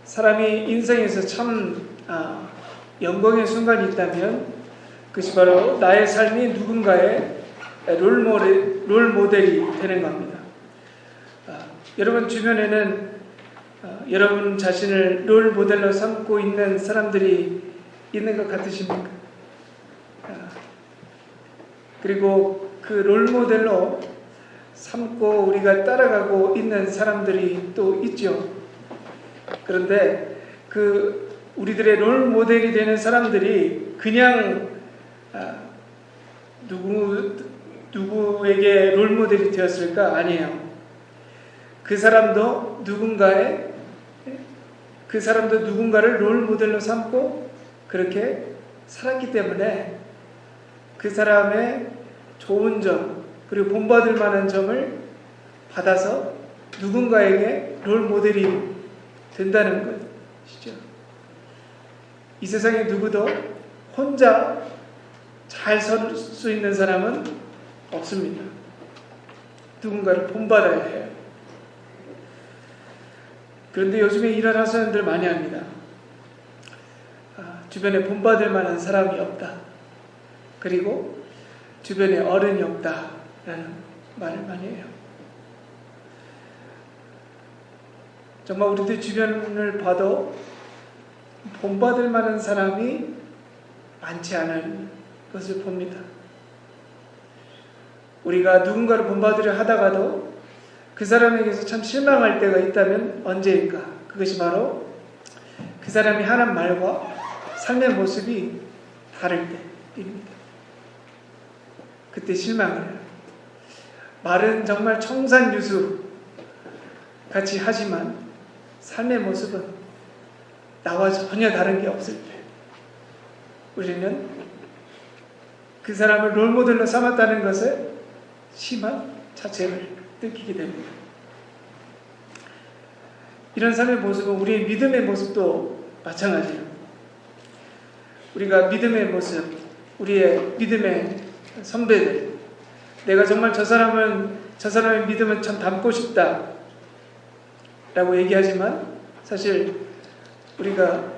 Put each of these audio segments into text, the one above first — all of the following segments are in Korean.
사람이 인생에서 참 영광의 순간이 있다면 그것이 바로 나의 삶이 누군가의 롤 모델이 되는 겁니다. 여러분 주변에는 여러분 자신을 롤 모델로 삼고 있는 사람들이 있는 것 같으십니까? 그리고 그 롤 모델로 삼고 우리가 따라가고 있는 사람들이 또 있죠. 그런데 그 우리들의 롤 모델이 되는 사람들이 그냥 누구에게 롤 모델이 되었을까? 아니에요. 그 사람도 누군가를 롤 모델로 삼고 그렇게 살았기 때문에 그 사람의 좋은 점 그리고 본받을 만한 점을 받아서 누군가에게 롤 모델이 된다는 것이죠. 이 세상에 누구도 혼자 잘 설 수 있는 사람은 없습니다. 누군가를 본받아야 해요. 그런데 요즘에 이런 하소연들 많이 합니다. 주변에 본받을 만한 사람이 없다. 그리고 주변에 어른이 없다라는 말을 많이 해요. 정말 우리들 주변을 봐도 본받을 만한 사람이 많지 않은 것을 봅니다. 우리가 누군가를 본받으려 하다가도 그 사람에게서 참 실망할 때가 있다면 언제일까? 그것이 바로 그 사람이 하는 말과 삶의 모습이 다를 때입니다. 그때 실망을 해요. 말은 정말 청산유수 같이 하지만 삶의 모습은 나와 전혀 다른 게 없을 때 우리는 그 사람을 롤모델로 삼았다는 것에 심한 자책을 느끼게 됩니다. 이런 삶의 모습은 우리의 믿음의 모습도 마찬가지예요. 우리가 믿음의 모습, 우리의 믿음의 선배들, 내가 정말 저 사람의 믿음은 참 닮고 싶다 라고 얘기하지만 사실 우리가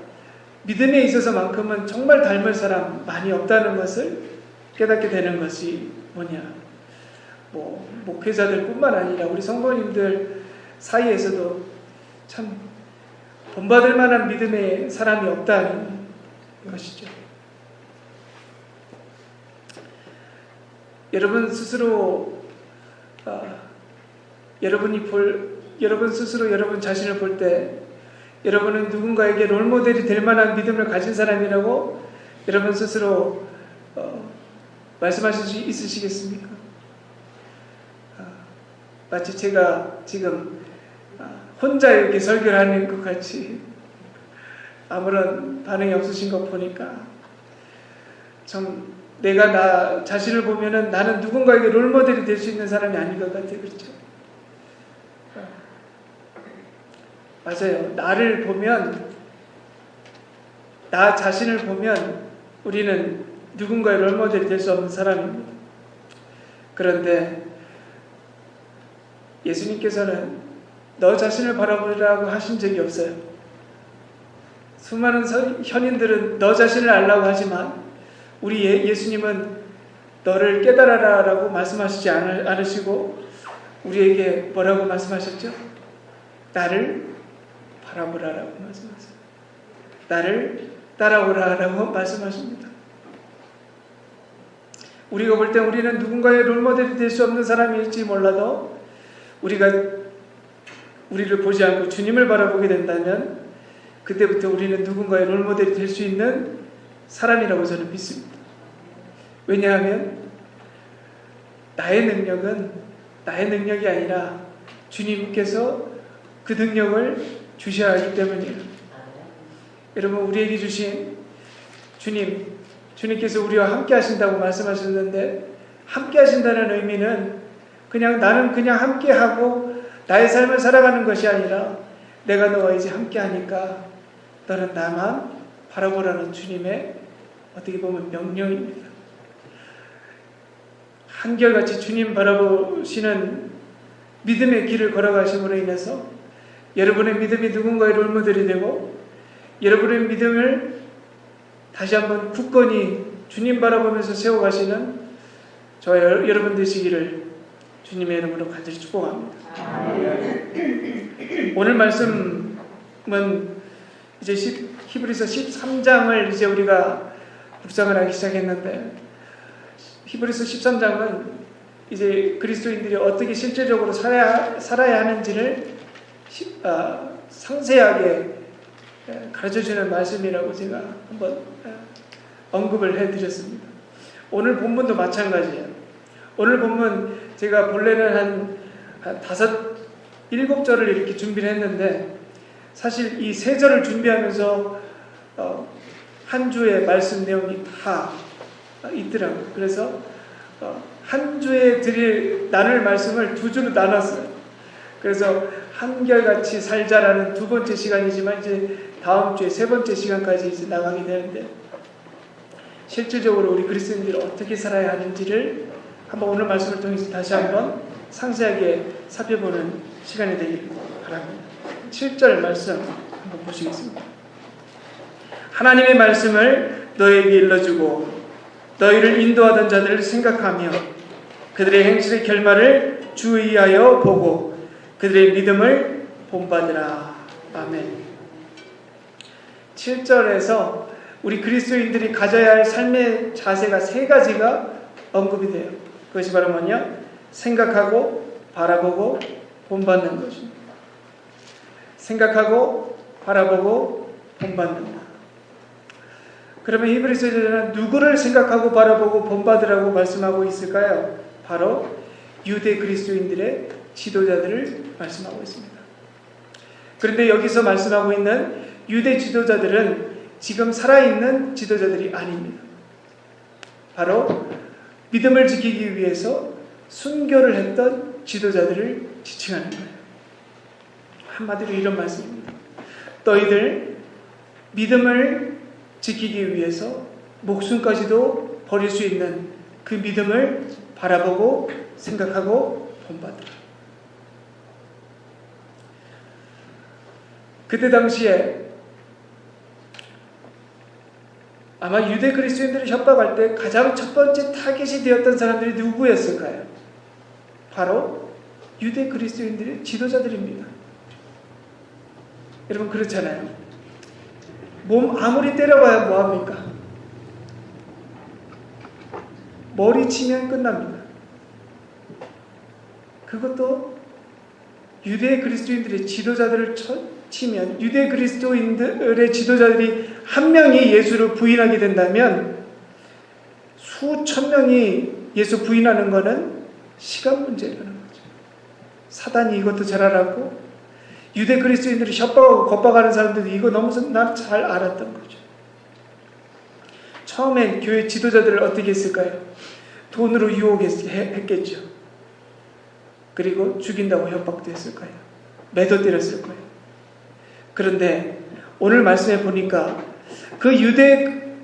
믿음에 있어서만큼은 정말 닮을 사람 많이 없다는 것을 깨닫게 되는 것이 뭐냐, 목회자들 뿐만 아니라 우리 성도님들 사이에서도 참 본받을 만한 믿음의 사람이 없다는 것이죠. 여러분 스스로 여러분 스스로 여러분 자신을 볼 때 여러분은 누군가에게 롤모델이 될 만한 믿음을 가진 사람이라고 여러분 스스로 말씀하실 수 있으시겠습니까? 마치 제가 지금 혼자 이렇게 설교를 하는 것 같이 아무런 반응이 없으신 것 보니까 참 내가 나 자신을 보면은 나는 누군가에게 롤모델이 될 수 있는 사람이 아닌 것 같아요. 그렇죠? 맞아요. 나를 보면, 나 자신을 보면 우리는 누군가의 롤모델이 될 수 없는 사람입니다. 그런데 예수님께서는 너 자신을 바라보라고 하신 적이 없어요. 수많은 현인들은 너 자신을 알라고 하지만 우리 예수님은 너를 깨달아라 라고 말씀하시지 않으시고 우리에게 뭐라고 말씀하셨죠? 나를 바라보라라고 말씀하세요. 나를 따라오라라고 말씀하십니다. 우리가 볼 때 우리는 누군가의 롤모델이 될 수 없는 사람일지 몰라도 우리를 보지 않고 주님을 바라보게 된다면 그때부터 우리는 누군가의 롤모델이 될 수 있는 사람이라고 저는 믿습니다. 왜냐하면 나의 능력은 나의 능력이 아니라 주님께서 그 능력을 주셔야 하기 때문이에요. 여러분 우리에게 주신 주님께서 우리와 함께 하신다고 말씀하셨는데 함께 하신다는 의미는 나는 그냥 함께 하고 나의 삶을 살아가는 것이 아니라 내가 너와 이제 함께 하니까 너는 나만 바라보라는 주님의 어떻게 보면 명령입니다. 한결같이 주님 바라보시는 믿음의 길을 걸어가심으로 인해서 여러분의 믿음이 누군가의 롤모델이 되고 여러분의 믿음을 다시 한번 굳건히 주님 바라보면서 세워가시는 저와 여러분 되시기를 주님의 이름으로 간절히 축복합니다. 오늘 말씀은 이제 히브리서 13장을 이제 우리가 묵상을 하기 시작했는데, 히브리서 13장은 이제 그리스도인들이 어떻게 실제적으로 살아야 하는지를 상세하게 가르쳐주는 말씀이라고 제가 한번 언급을 해드렸습니다. 오늘 본문도 마찬가지예요. 오늘 본문 제가 본래는 한 7절을 이렇게 준비를 했는데, 사실 이 3절을 준비하면서 한 주의 말씀 내용이 다 있더라고요. 그래서 한 주에 나눌 말씀을 2주로 나눴어요. 그래서 한결같이 살자라는 2번째 시간이지만 이제 다음 주에 3번째 시간까지 이제 나가게 되는데, 실질적으로 우리 그리스도인들이 어떻게 살아야 하는지를 한번 오늘 말씀을 통해서 다시 한번 상세하게 살펴보는 시간이 되기를 바랍니다. 7절 말씀 한번 보시겠습니다. 하나님의 말씀을 너에게 일러주고 너희를 인도하던 자들을 생각하며 그들의 행실의 결말을 주의하여 보고 그들의 믿음을 본받으라. 아멘. 7절에서 우리 그리스도인들이 가져야 할 삶의 자세가 3가지가 언급이 돼요. 그것이 바로 뭐냐? 생각하고 바라보고 본받는 것입니다. 생각하고 바라보고 본받는다. 그러면 히브리서에서는 누구를 생각하고 바라보고 본받으라고 말씀하고 있을까요? 바로 유대 그리스도인들의 지도자들을 말씀하고 있습니다. 그런데 여기서 말씀하고 있는 유대 지도자들은 지금 살아있는 지도자들이 아닙니다. 바로 믿음을 지키기 위해서 순교를 했던 지도자들을 지칭하는 거예요. 한마디로 이런 말씀입니다. 너희들 믿음을 지키기 위해서 목숨까지도 버릴 수 있는 그 믿음을 바라보고 생각하고 본받으라. 그때 당시에 아마 유대 그리스도인들을 협박할 때 가장 첫 번째 타깃이 되었던 사람들이 누구였을까요? 바로 유대 그리스도인들의 지도자들입니다. 여러분 그렇잖아요. 몸 아무리 때려봐야 뭐합니까? 머리 치면 끝납니다. 그것도 유대 그리스도인들의 지도자들을 치면, 유대 그리스도인들의 지도자들이 한 명이 예수를 부인하게 된다면 수천 명이 예수 부인하는 것은 시간 문제라는 거죠. 사단이 이것도 잘 알았고 유대 그리스도인들이 협박하고 겁박하는 사람들이 이거 너무 난 잘 알았던 거죠. 처음엔 교회 지도자들을 어떻게 했을까요? 돈으로 유혹했겠죠. 그리고 죽인다고 협박도 했을 거예요. 매도 때렸을 거예요. 그런데 오늘 말씀해 보니까 그 유대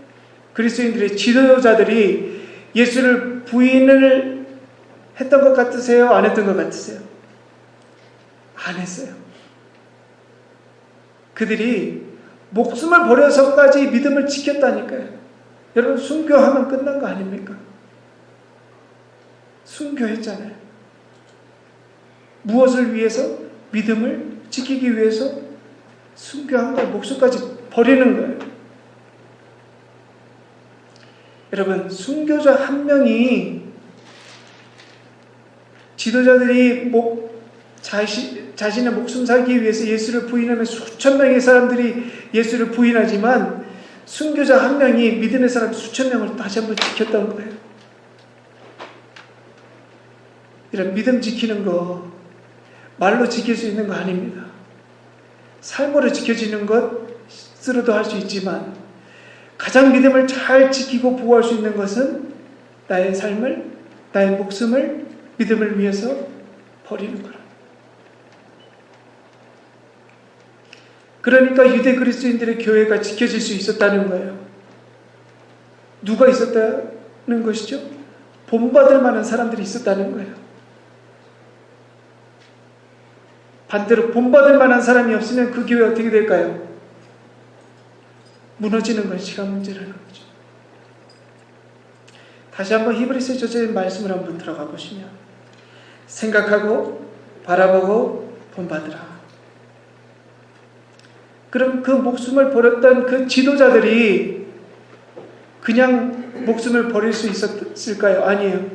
그리스도인들의 지도자들이 예수를 부인을 했던 것 같으세요? 안 했던 것 같으세요? 안 했어요. 그들이 목숨을 버려서까지 믿음을 지켰다니까요. 여러분 순교하면 끝난 거 아닙니까? 순교했잖아요. 무엇을 위해서? 믿음을 지키기 위해서 순교한 거예요. 목숨까지 버리는 거예요. 여러분 순교자 한 명이 지도자들이 자신의 목숨 살기 위해서 예수를 부인하면 수천 명의 사람들이 예수를 부인하지만 순교자 한 명이 믿음의 사람 수천 명을 다시 한번 지켰던 거예요. 이런 믿음 지키는 거 말로 지킬 수 있는 거 아닙니다. 삶으로 지켜지는 것으로도 할 수 있지만 가장 믿음을 잘 지키고 보호할 수 있는 것은 나의 삶을, 나의 목숨을 믿음을 위해서 버리는 거라. 그러니까 유대 그리스도인들의 교회가 지켜질 수 있었다는 거예요. 누가 있었다는 것이죠? 본받을 만한 사람들이 있었다는 거예요. 반대로 본받을 만한 사람이 없으면 그 교회 어떻게 될까요? 무너지는 건 시간 문제라는 거죠. 다시 한번 히브리서 저자의 말씀을 한번 들어가 보시면 생각하고 바라보고 본받으라. 그럼 그 목숨을 버렸던 그 지도자들이 그냥 목숨을 버릴 수 있었을까요? 아니에요.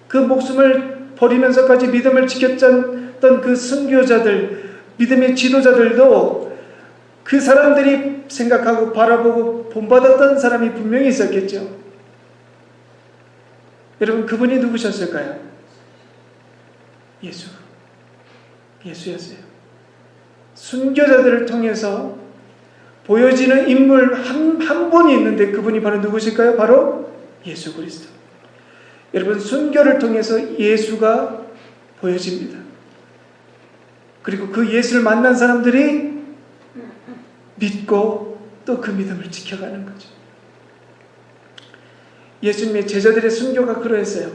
그 목숨을 버리면서까지 믿음을 지켰던 그 선교자들, 믿음의 지도자들도 그 사람들이 생각하고 바라보고 본받았던 사람이 분명히 있었겠죠. 여러분, 그분이 누구셨을까요? 예수였어요. 순교자들을 통해서 보여지는 인물 한 분이 있는데 그분이 바로 누구실까요? 바로 예수 그리스도. 여러분, 순교를 통해서 예수가 보여집니다. 그리고 그 예수를 만난 사람들이 믿고 또 그 믿음을 지켜가는 거죠. 예수님의 제자들의 순교가 그러했어요.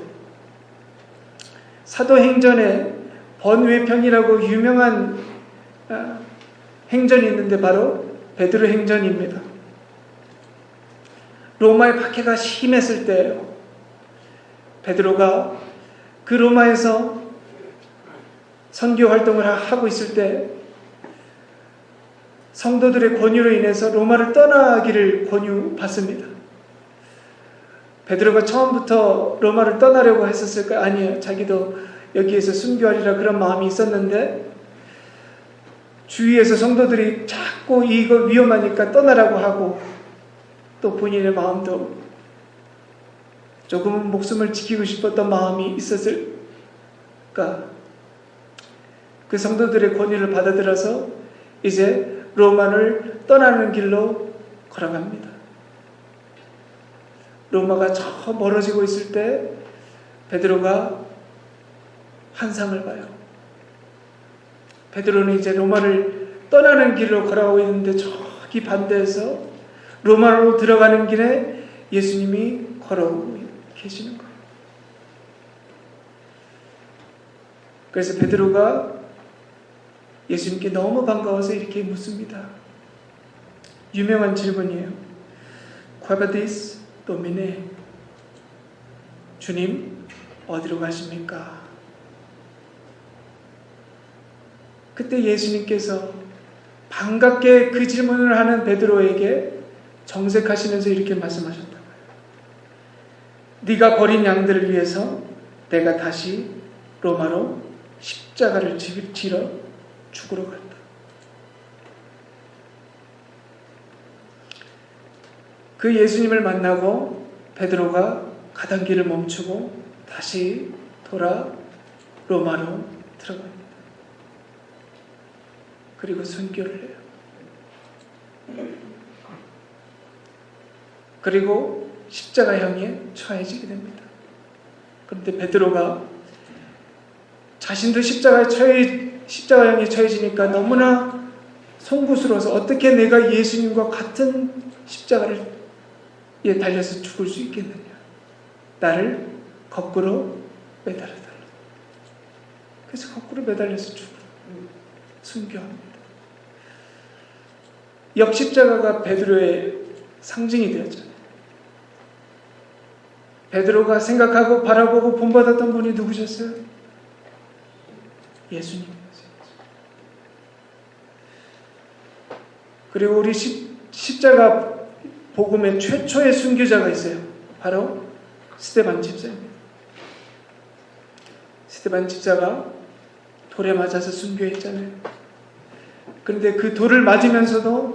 사도행전에 번외편이라고 유명한 행전이 있는데 바로 베드로 행전입니다. 로마의 박해가 심했을 때예요. 베드로가 그 로마에서 선교 활동을 하고 있을 때 성도들의 권유로 인해서 로마를 떠나기를 권유받습니다. 베드로가 처음부터 로마를 떠나려고 했었을까요? 아니에요. 자기도 여기에서 순교하리라 그런 마음이 있었는데 주위에서 성도들이 자꾸 이거 위험하니까 떠나라고 하고 또 본인의 마음도 조금은 목숨을 지키고 싶었던 마음이 있었을까? 그 성도들의 권유를 받아들여서 이제 로마를 떠나는 길로 걸어갑니다. 로마가 저 멀어지고 있을 때 베드로가 환상을 봐요. 베드로는 이제 로마를 떠나는 길로 걸어가고 있는데 저기 반대에서 로마로 들어가는 길에 예수님이 걸어오고 계시는 거예요. 그래서 베드로가 예수님께 너무 반가워서 이렇게 묻습니다. 유명한 질문이에요. Quabadis Domine. 주님, 어디로 가십니까? 그때 예수님께서 반갑게 그 질문을 하는 베드로에게 정색하시면서 이렇게 말씀하셨다고요. 네가 버린 양들을 위해서 내가 다시 로마로 십자가를 지러 죽으러 갔다. 그 예수님을 만나고 베드로가 가던 길을 멈추고 다시 돌아 로마로 들어갑니다. 그리고 순교를 해요. 그리고 십자가형에 처해지게 됩니다. 그런데 베드로가 자신도 십자가형에 처해지니까 너무나 송구스러워서 어떻게 내가 예수님과 같은 십자가를 달려서 죽을 수 있겠느냐. 나를 거꾸로 매달아달라. 그래서 거꾸로 매달려서 순교합니다. 역십자가가 베드로의 상징이 되었잖아요. 베드로가 생각하고 바라보고 본받았던 분이 누구셨어요? 예수님이었어요. 그리고 우리 십자가 복음의 최초의 순교자가 있어요. 바로 스데반 집사입니다. 스데반 집사가 돌에 맞아서 순교했잖아요. 그런데 그 돌을 맞으면서도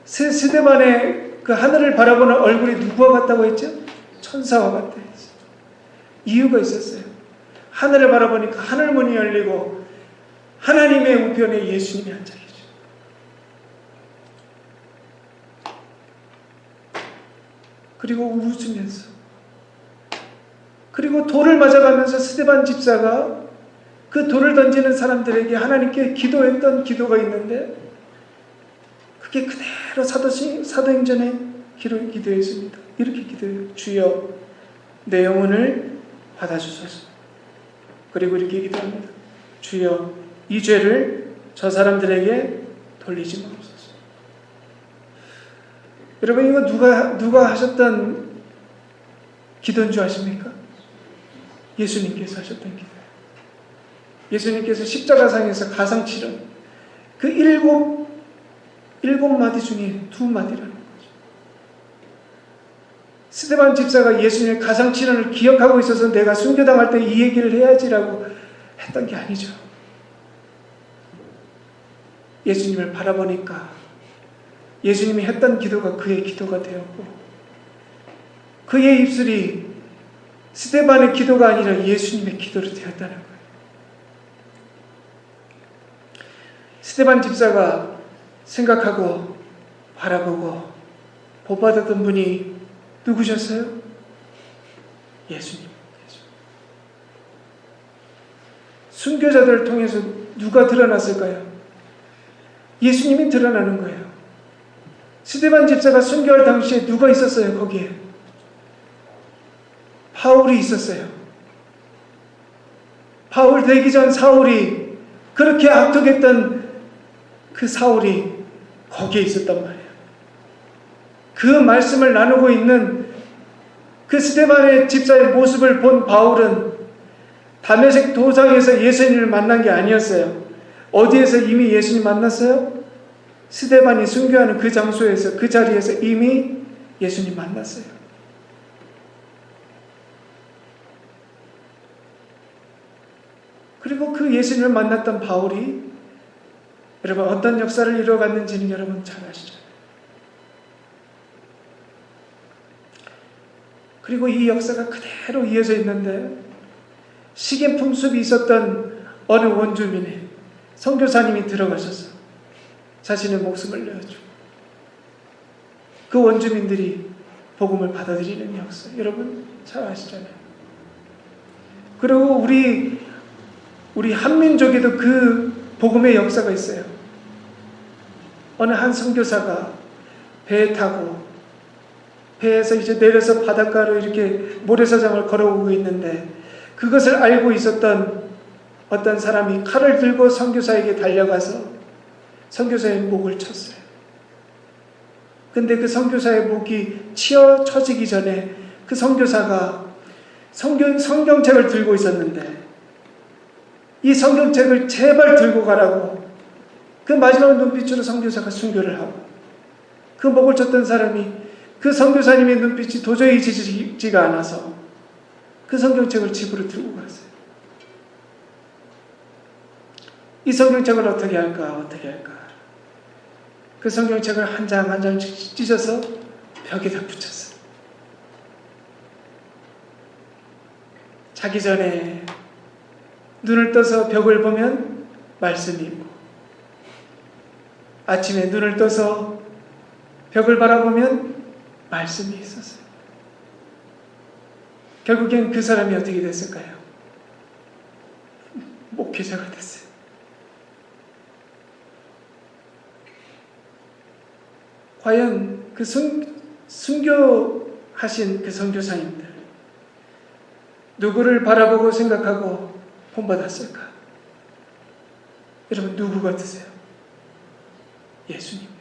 스데반의 그 하늘을 바라보는 얼굴이 누구와 같다고 했죠? 천사와 같다 했어요. 이유가 있었어요. 하늘을 바라보니까 하늘문이 열리고 하나님의 우편에 예수님이 앉아 계셔. 그리고 웃으면서, 그리고 돌을 맞아가면서 스데반 집사가 그 돌을 던지는 사람들에게 하나님께 기도했던 기도가 있는데 그게 그대로 사도행전에 기도했습니다. 이렇게 기도해요. 주여 내 영혼을 받아주소서. 그리고 이렇게 기도합니다. 주여 이 죄를 저 사람들에게 돌리지 마옵소서. 여러분, 이거 누가 하셨던 기도인 줄 아십니까? 예수님께서 하셨던 기도예요. 예수님께서 십자가상에서 가상치른 그 일곱 마디 중에 2마디라는 거죠. 스데반 집사가 예수님의 가상치른을 기억하고 있어서 내가 순교당할 때 이 얘기를 해야지라고 했던 게 아니죠. 예수님을 바라보니까 예수님이 했던 기도가 그의 기도가 되었고, 그의 입술이 스데반의 기도가 아니라 예수님의 기도로 되었다는 거예요. 스데반 집사가 생각하고 바라보고 복받았던 분이 누구셨어요? 예수님. 순교자들을 통해서 누가 드러났을까요? 예수님이 드러나는 거예요. 스데반 집사가 순교할 당시에 누가 있었어요? 거기에 바울이 있었어요. 바울 되기 전 사울이, 그렇게 악독했던 그 사울이 거기에 있었단 말이에요. 그 말씀을 나누고 있는 그 스데반의 집사의 모습을 본 바울은 다메섹 도상에서 예수님을 만난 게 아니었어요. 어디에서 이미 예수님 만났어요? 스데반이 순교하는 그 장소에서, 그 자리에서 이미 예수님 만났어요. 그리고 그 예수님을 만났던 바울이 여러분 어떤 역사를 이루어갔는지는 여러분 잘 아시죠? 그리고 이 역사가 그대로 이어져 있는데, 식인품 숲이 있었던 어느 원주민의 선교사님이 들어가셔서 자신의 목숨을 내어주고 그 원주민들이 복음을 받아들이는 역사, 여러분 잘 아시잖아요. 그리고 우리 한민족에도 그 복음의 역사가 있어요. 어느 한 선교사가 배에 타고 배에서 이제 내려서 바닷가로 이렇게 모래사장을 걸어오고 있는데, 그것을 알고 있었던 어떤 사람이 칼을 들고 선교사에게 달려가서 선교사의 목을 쳤어요. 근데 그 선교사의 목이 쳐지기 전에 그 선교사가 성경책을 들고 있었는데, 이 성경책을 제발 들고 가라고 그 마지막 눈빛으로 선교사가 순교를 하고, 그 목을 쳤던 사람이 그 선교사님의 눈빛이 도저히 지지지가 않아서 그 성경책을 집으로 들고 갔어요. 이 성경책을 어떻게 할까? 그 성경책을 한 장 한 장씩 찢어서 벽에다 붙였어요. 자기 전에 눈을 떠서 벽을 보면 말씀이 있고, 아침에 눈을 떠서 벽을 바라보면 말씀이 있었어요. 결국엔 그 사람이 어떻게 됐을까요? 목회자가 됐어요. 과연 그 순교하신 그 선교사님들 누구를 바라보고 생각하고 본받았을까? 여러분 누구 같으세요? 예수님.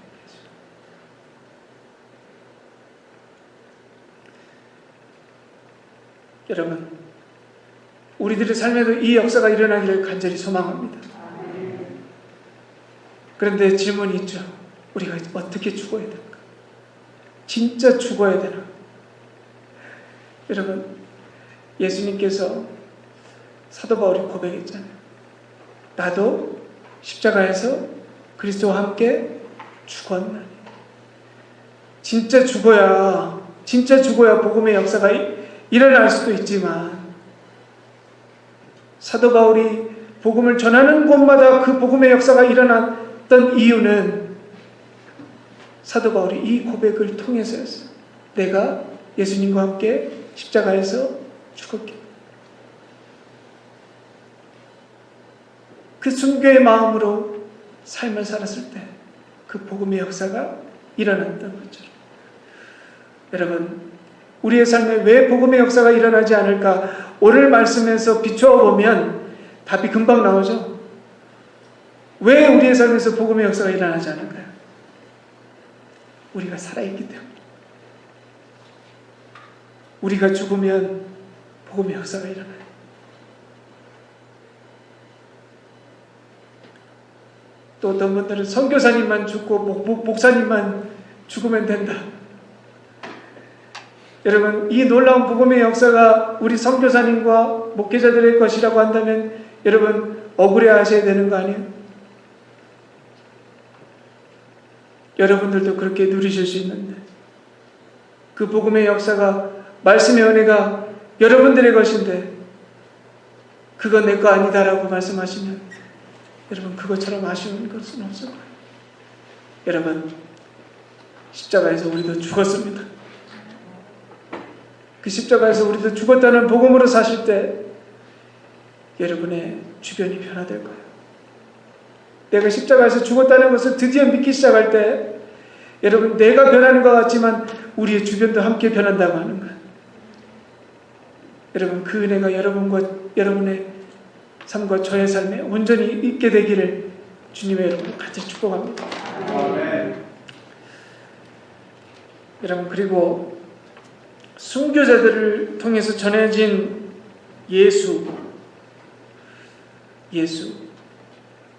여러분, 우리들의 삶에도 이 역사가 일어나기를 간절히 소망합니다. 그런데 질문이 있죠. 우리가 어떻게 죽어야 될까? 진짜 죽어야 되나? 여러분, 예수님께서 사도 바울이 고백했잖아요. 나도 십자가에서 그리스도와 함께 죽었나니. 진짜 죽어야 복음의 역사가 일어날 수도 있지만, 사도 바울이 복음을 전하는 곳마다 그 복음의 역사가 일어났던 이유는 사도 바울이 이 고백을 통해서였어요. 내가 예수님과 함께 십자가에서 죽었기. 그 순교의 마음으로 삶을 살았을 때 그 복음의 역사가 일어났던 것처럼, 여러분 우리의 삶에 왜 복음의 역사가 일어나지 않을까? 오늘 말씀에서 비추어 보면 답이 금방 나오죠. 왜 우리의 삶에서 복음의 역사가 일어나지 않을까요? 우리가 살아있기 때문에. 우리가 죽으면 복음의 역사가 일어나요. 또 어떤 분들은 선교사님만 죽고 목사님만 죽으면 된다. 여러분, 이 놀라운 복음의 역사가 우리 선교사님과 목회자들의 것이라고 한다면 여러분 억울해하셔야 되는 거 아니에요? 여러분들도 그렇게 누리실 수 있는데 그 복음의 역사가, 말씀의 은혜가 여러분들의 것인데 그건 내 거 아니다라고 말씀하시면 여러분 그것처럼 아쉬운 것은 없을 거예요. 여러분, 십자가에서 우리도 죽었습니다. 그 십자가에서 우리도 죽었다는 복음으로 사실 때 여러분의 주변이 변화될 거예요. 내가 십자가에서 죽었다는 것을 드디어 믿기 시작할 때 여러분, 내가 변하는 것 같지만 우리의 주변도 함께 변한다고 하는 거예요. 여러분, 그 은혜가 여러분과 여러분의 삶과 저의 삶에 온전히 있게 되기를 주님의 이름으로 같이 축복합니다. 아멘. 여러분, 그리고 순교자들을 통해서 전해진 예수,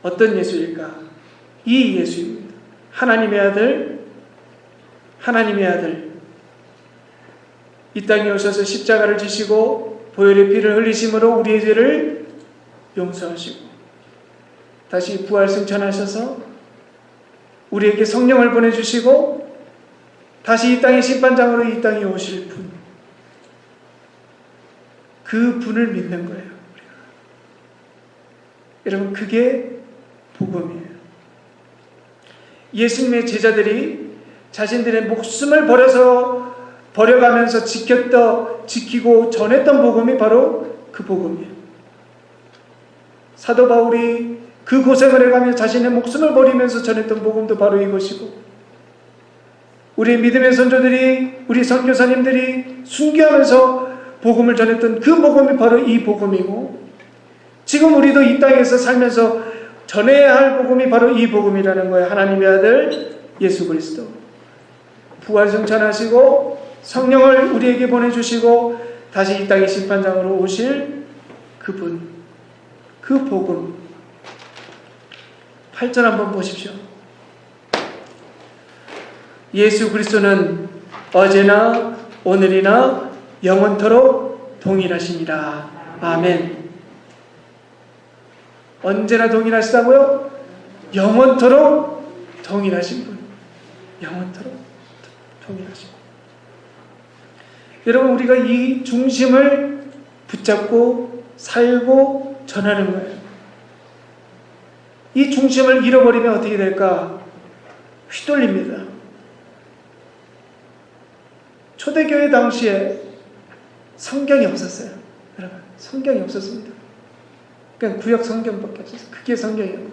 어떤 예수일까? 이 예수입니다. 하나님의 아들, 이 땅에 오셔서 십자가를 지시고 보혈의 피를 흘리심으로 우리의 죄를 용서하시고 다시 부활 승천하셔서 우리에게 성령을 보내주시고 다시 이 땅의 심판장으로 이 땅에 오실 분, 그 분을 믿는 거예요. 우리가. 여러분, 그게 복음이에요. 예수님의 제자들이 자신들의 목숨을 버려가면서 지키고 전했던 복음이 바로 그 복음이에요. 사도 바울이 그 고생을 해가며 자신의 목숨을 버리면서 전했던 복음도 바로 이것이고, 우리 믿음의 선조들이, 우리 선교사님들이 순교하면서 복음을 전했던 그 복음이 바로 이 복음이고, 지금 우리도 이 땅에서 살면서 전해야 할 복음이 바로 이 복음이라는 거예요. 하나님의 아들 예수 그리스도, 부활승천하시고 성령을 우리에게 보내주시고 다시 이 땅의 심판장으로 오실 그분, 그 복음. 8절 한번 보십시오. 예수 그리스도는 어제나 오늘이나 영원토록 동일하시니라. 아멘. 언제나 동일하시다고요? 영원토록 동일하신 분. 영원토록 동일하신 분. 여러분, 우리가 이 중심을 붙잡고 살고 전하는 거예요. 이 중심을 잃어버리면 어떻게 될까? 휘둘립니다. 초대교회 당시에 성경이 없었어요. 여러분, 성경이 없었습니다. 그냥 구약 성경밖에 없었어요. 그게 성경이에요.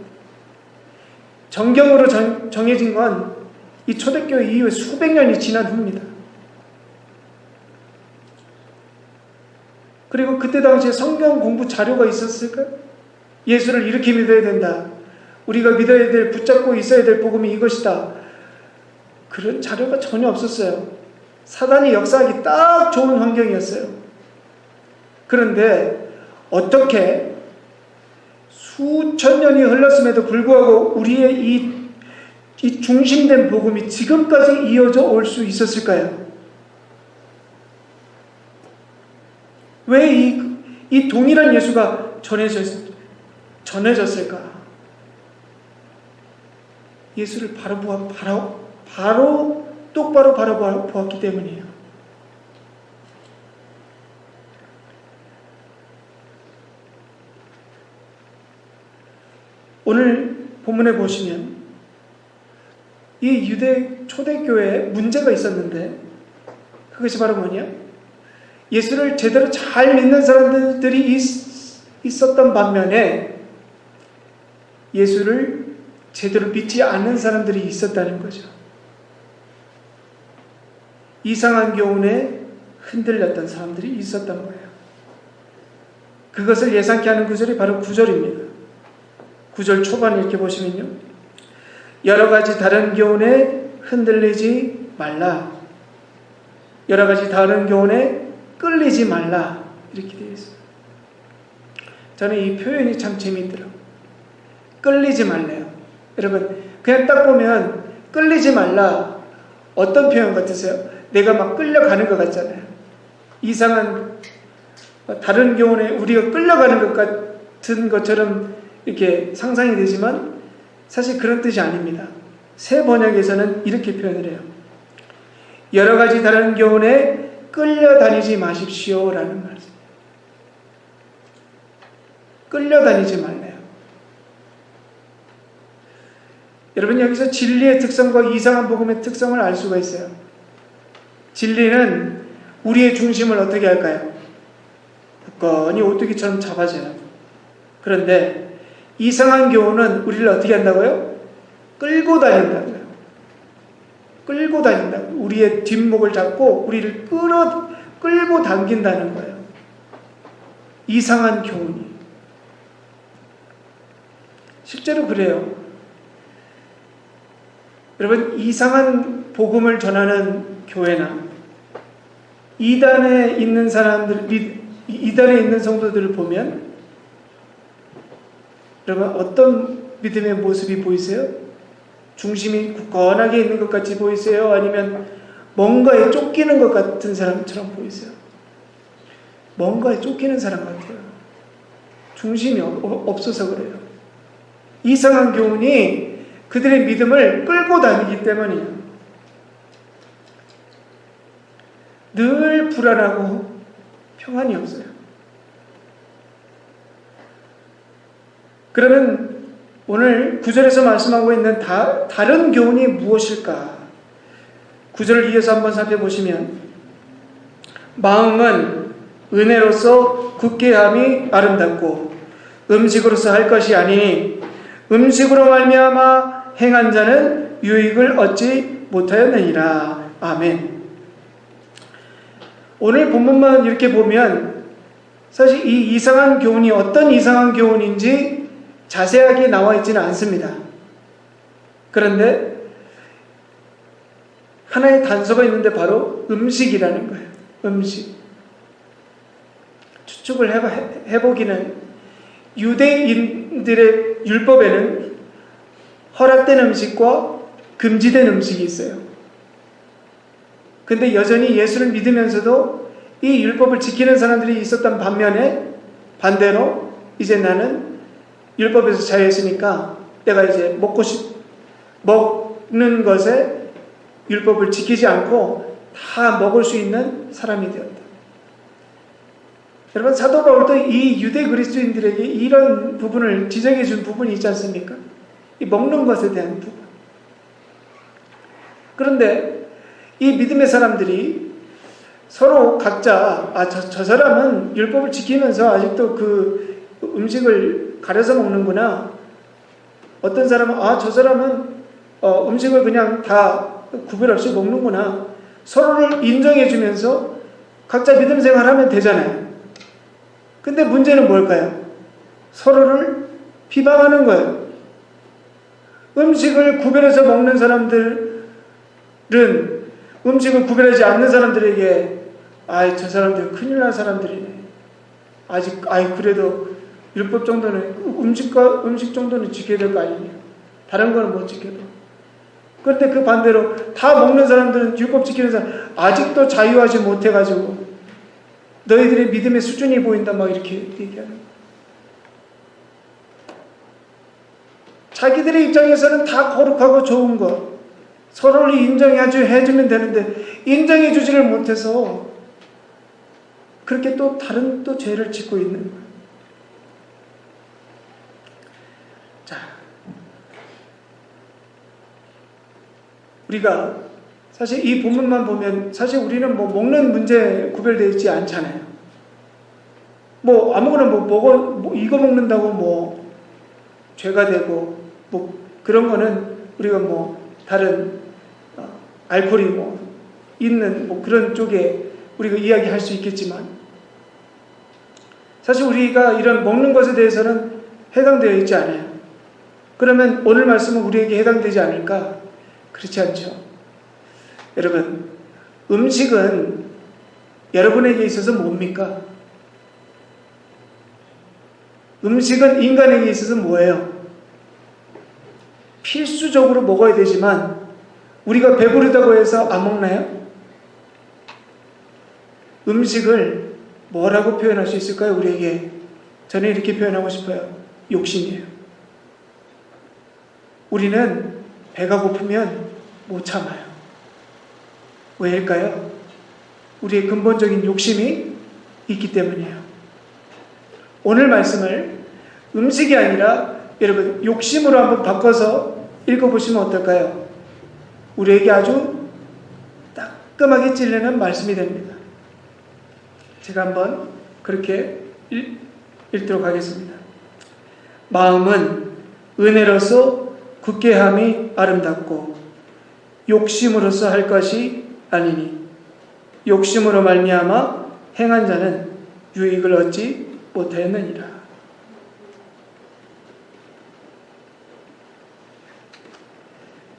정경으로 정해진 건 이 초대교회 이후에 수백 년이 지난 후입니다. 그리고 그때 당시에 성경 공부 자료가 있었을까요? 예수를 이렇게 믿어야 된다. 우리가 믿어야 될, 붙잡고 있어야 될 복음이 이것이다. 그런 자료가 전혀 없었어요. 사단이 역사하기 딱 좋은 환경이었어요. 그런데 어떻게 수천 년이 흘렀음에도 불구하고 우리의 이 중심된 복음이 지금까지 이어져 올 수 있었을까요? 왜 이 동일한 예수가 전해졌을까? 예수를 똑바로 바라보았기 때문이에요. 오늘 본문에 보시면 이 유대 초대교회에 문제가 있었는데 그것이 바로 뭐냐? 예수를 제대로 잘 믿는 사람들이 있었던 반면에 예수를 제대로 믿지 않는 사람들이 있었다는 거죠. 이상한 교훈에 흔들렸던 사람들이 있었던 거예요. 그것을 예상케 하는 구절이 바로 9절입니다. 9절 초반에 이렇게 보시면요. 여러 가지 다른 교훈에 흔들리지 말라. 여러 가지 다른 교훈에 끌리지 말라. 이렇게 되어 있어요. 저는 이 표현이 참 재미있더라고요. 끌리지 말래요. 여러분, 그냥 딱 보면 끌리지 말라. 어떤 표현 같으세요? 내가 막 끌려가는 것 같잖아요. 이상한 다른 교훈에 우리가 끌려가는 것 같은 것처럼 이렇게 상상이 되지만 사실 그런 뜻이 아닙니다. 새 번역에서는 이렇게 표현을 해요. 여러 가지 다른 교훈에 끌려다니지 마십시오라는 말씀. 끌려다니지 말래요. 여러분, 여기서 진리의 특성과 이상한 복음의 특성을 알 수가 있어요. 진리는 우리의 중심을 어떻게 할까요? 굳건히 오뚜기처럼 잡아줘요. 그런데 이상한 교훈은 우리를 어떻게 한다고요? 끌고 다닌다고요. 끌고 다닌다고요. 우리의 뒷목을 잡고 우리를 끌고 당긴다는 거예요. 이상한 교훈이. 실제로 그래요. 여러분, 이상한 복음을 전하는 교회나 이단에 있는 이단에 있는 성도들을 보면 여러분, 어떤 믿음의 모습이 보이세요? 중심이 굳건하게 있는 것 같이 보이세요? 아니면 뭔가에 쫓기는 것 같은 사람처럼 보이세요? 뭔가에 쫓기는 사람 같아요. 중심이 없어서 그래요. 이상한 교훈이 그들의 믿음을 끌고 다니기 때문이에요. 늘 불안하고 평안이 없어요. 그러면 오늘 9절에서 말씀하고 있는 다른 교훈이 무엇일까? 9절을 이어서 한번 살펴보시면 마음은 은혜로서 굳게 함이 아름답고 음식으로서 할 것이 아니니 음식으로 말미암아 행한 자는 유익을 얻지 못하였느니라. 아멘. 오늘 본문만 이렇게 보면 사실 이 이상한 교훈이 어떤 이상한 교훈인지 자세하게 나와 있지는 않습니다. 그런데 하나의 단서가 있는데 바로 음식이라는 거예요. 음식. 추측을 해보기는 유대인들의 율법에는 허락된 음식과 금지된 음식이 있어요. 근데 여전히 예수를 믿으면서도 이 율법을 지키는 사람들이 있었던 반대로 이제 나는 율법에서 자유했으니까 내가 이제 먹는 것에 율법을 지키지 않고 다 먹을 수 있는 사람이 되었다. 여러분, 사도 바울도 이 유대 그리스도인들에게 이런 부분을 지적해 준 부분이 있지 않습니까? 이 먹는 것에 대한 부분. 그런데 이 믿음의 사람들이 서로 각자 저 사람은 율법을 지키면서 아직도 그 음식을 가려서 먹는구나. 어떤 사람은 저 사람은 음식을 그냥 다 구별 없이 먹는구나. 서로를 인정해 주면서 각자 믿음 생활하면 되잖아요. 근데 문제는 뭘까요? 서로를 비방하는 거예요. 음식을 구별해서 먹는 사람들은 음식을 구별하지 않는 사람들에게 저 사람들 큰일 날 사람들이네. 그래도 율법 정도는 음식 정도는 지켜야 될 거 아니냐. 다른 거는 못 지켜도. 그런데 그 반대로 다 먹는 사람들은 율법 지키는 사람 아직도 자유하지 못해가지고 너희들의 믿음의 수준이 보인다 막 이렇게 얘기하는 거예요. 자기들의 입장에서는 다 거룩하고 좋은 것 서로를 인정해주면 되는데 인정해주지를 못해서 그렇게 또 다른 또 죄를 짓고 있는 거예요. 자, 우리가 사실 이 본문만 보면 사실 우리는 먹는 문제 구별되어 있지 않잖아요. 아무거나 이거 먹는다고 죄가 되고 그런 거는 우리가 다른 알코올이 있는 그런 쪽에 우리가 이야기할 수 있겠지만 사실 우리가 이런 먹는 것에 대해서는 해당되어 있지 않아요. 그러면 오늘 말씀은 우리에게 해당되지 않을까? 그렇지 않죠. 여러분, 음식은 여러분에게 있어서 뭡니까? 음식은 인간에게 있어서 뭐예요? 필수적으로 먹어야 되지만 우리가 배부르다고 해서 안 먹나요? 음식을 뭐라고 표현할 수 있을까요? 우리에게. 저는 이렇게 표현하고 싶어요. 욕심이에요. 우리는 배가 고프면 못 참아요. 왜일까요? 우리의 근본적인 욕심이 있기 때문이에요. 오늘 말씀을 음식이 아니라 여러분 욕심으로 한번 바꿔서 읽어보시면 어떨까요? 우리에게 아주 따끔하게 찔리는 말씀이 됩니다. 제가 한번 그렇게 읽도록 하겠습니다. 마음은 은혜로서 굳게 함이 아름답고 욕심으로서 할 것이 아니니 욕심으로 말미암아 행한 자는 유익을 얻지 못하였느니라.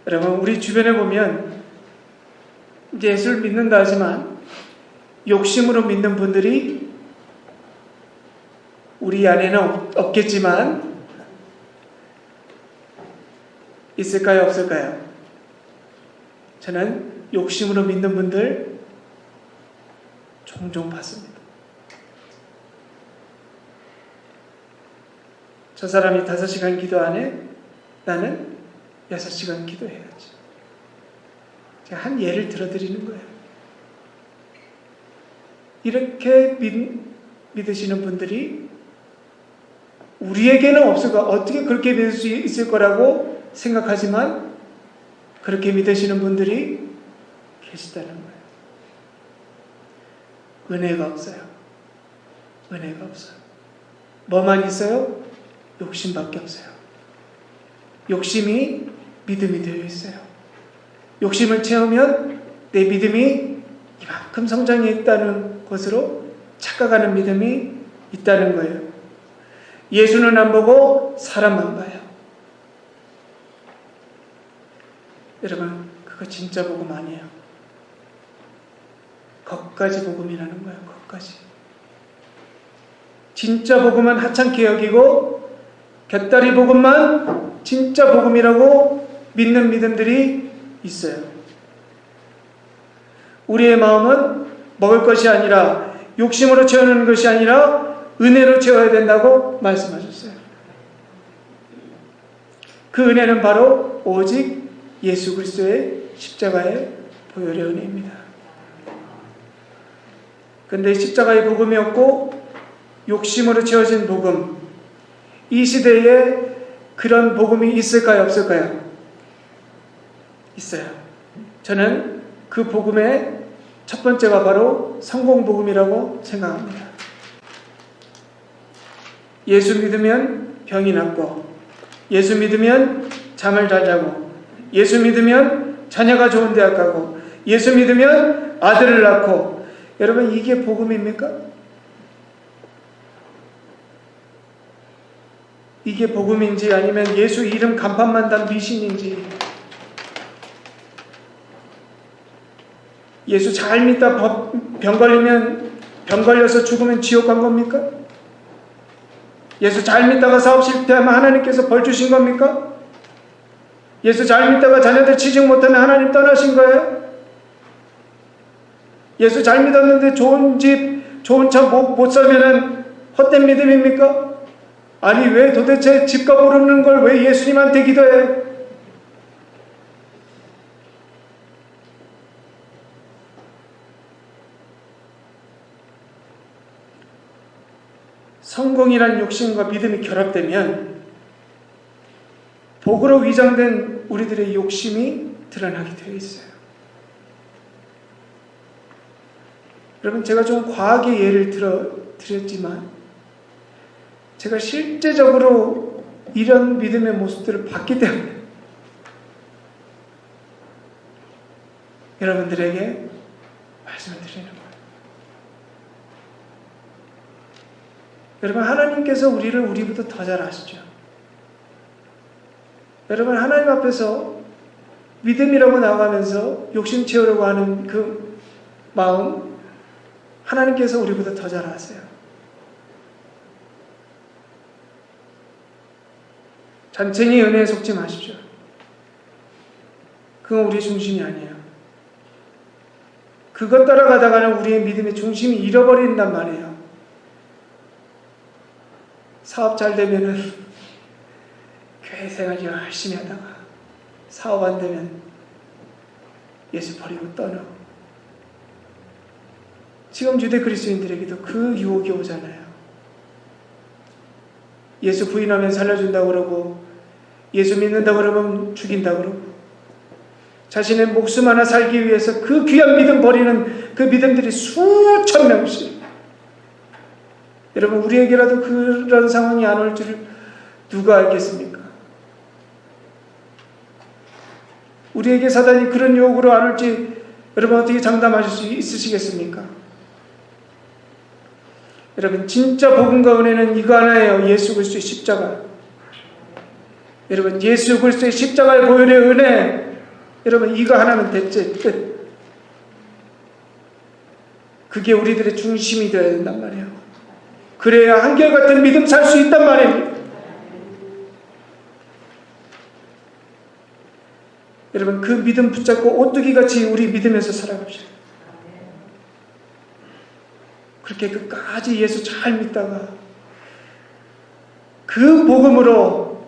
여러분, 우리 주변에 보면 예수를 믿는다 하지만 욕심으로 믿는 분들이 우리 안에는 없겠지만 있을까요? 없을까요? 저는 욕심으로 믿는 분들 종종 봤습니다. 저 사람이 5시간 기도하네? 나는 6시간 기도해야지. 제가 한 예를 들어드리는 거예요. 이렇게 믿으시는 분들이 우리에게는 없을까? 어떻게 그렇게 믿을 수 있을 거라고 생각하지만 그렇게 믿으시는 분들이 계시다는 거예요. 은혜가 없어요. 은혜가 없어요. 뭐만 있어요? 욕심밖에 없어요. 욕심이 믿음이 되어 있어요. 욕심을 채우면 내 믿음이 이만큼 성장해 있다는 것으로 착각하는 믿음이 있다는 거예요. 예수는 안 보고 사람만 봐요. 여러분, 그거 진짜 복음 아니에요. 겉가지 복음이라는 거예요. 겉가지. 진짜 복음은 하찮게 여기고 곁다리 복음만 진짜 복음이라고 믿는 믿음들이 있어요. 우리의 마음은 먹을 것이 아니라 욕심으로 채우는 것이 아니라 은혜로 채워야 된다고 말씀하셨어요. 그 은혜는 바로 오직 예수 그리스도의 십자가의 보혈의 은혜입니다. 그런데 십자가의 복음이 없고 욕심으로 채워진 복음, 이 시대에 그런 복음이 있을까요? 없을까요? 있어요. 저는 그 복음의 첫 번째가 바로 성공복음이라고 생각합니다. 예수 믿으면 병이 낫고, 예수 믿으면 잠을 잘 자고, 예수 믿으면 자녀가 좋은 대학 가고, 예수 믿으면 아들을 낳고. 여러분, 이게 복음입니까? 이게 복음인지 아니면 예수 이름 간판만 단 미신인지. 예수 잘 믿다 병 걸려서 죽으면 지옥 간 겁니까? 예수 잘 믿다가 사업 실패하면 하나님께서 벌 주신 겁니까? 예수 잘 믿다가 자녀들 취직 못하면 하나님 떠나신 거예요? 예수 잘 믿었는데 좋은 집, 좋은 차 못 사면은 헛된 믿음입니까? 아니, 왜 도대체 집값 오르는 걸 왜 예수님한테 기도해? 성공이란 욕심과 믿음이 결합되면 복으로 위장된 우리들의 욕심이 드러나게 되어 있어요. 여러분, 제가 좀 과하게 예를 드렸지만 제가 실제적으로 이런 믿음의 모습들을 봤기 때문에 여러분들에게 말씀을 드리는 거예요. 여러분, 하나님께서 우리를 우리보다 더 잘 아시죠. 여러분, 하나님 앞에서 믿음이라고 나가면서 욕심 채우려고 하는 그 마음, 하나님께서 우리보다 더 잘 아세요. 잔챙이 은혜에 속지 마십시오. 그건 우리의 중심이 아니에요. 그것 따라가다가는 우리의 믿음의 중심이 잃어버린단 말이에요. 사업 잘 되면은 교회 생활 열심히 하다가 사업 안 되면 예수 버리고 떠나고, 지금 유대 그리스도인들에게도 그 유혹이 오잖아요. 예수 부인하면 살려준다고 그러고, 예수 믿는다고 그러면 죽인다고 그러고, 자신의 목숨 하나 살기 위해서 그 귀한 믿음 버리는 그 믿음들이 수천 명씩. 여러분, 우리에게라도 그런 상황이 안 올 줄 누가 알겠습니까? 우리에게 사단이 그런 유혹으로 안 올지 여러분 어떻게 장담하실 수 있으시겠습니까? 여러분, 진짜 복음과 은혜는 이거 하나예요. 예수 그리스도의 십자가. 여러분, 예수 그리스도의 십자가의 보혈의 은혜, 여러분, 이거 하나면 됐지, 끝. 그게 우리들의 중심이 되어야 된단 말이에요. 그래야 한결같은 믿음 살 수 있단 말입니다. 여러분, 그 믿음 붙잡고 오뚜기같이 우리 믿음에서 살아갑시다. 그렇게 끝까지 예수 잘 믿다가 그 복음으로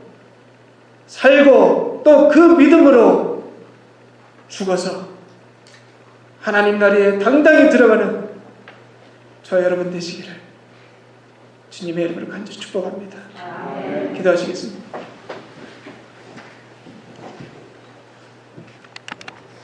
살고 또 그 믿음으로 죽어서 하나님 나라에 당당히 들어가는 저 여러분 되시기를 주님의 이름으로 간절히 축복합니다. 기도하시겠습니다.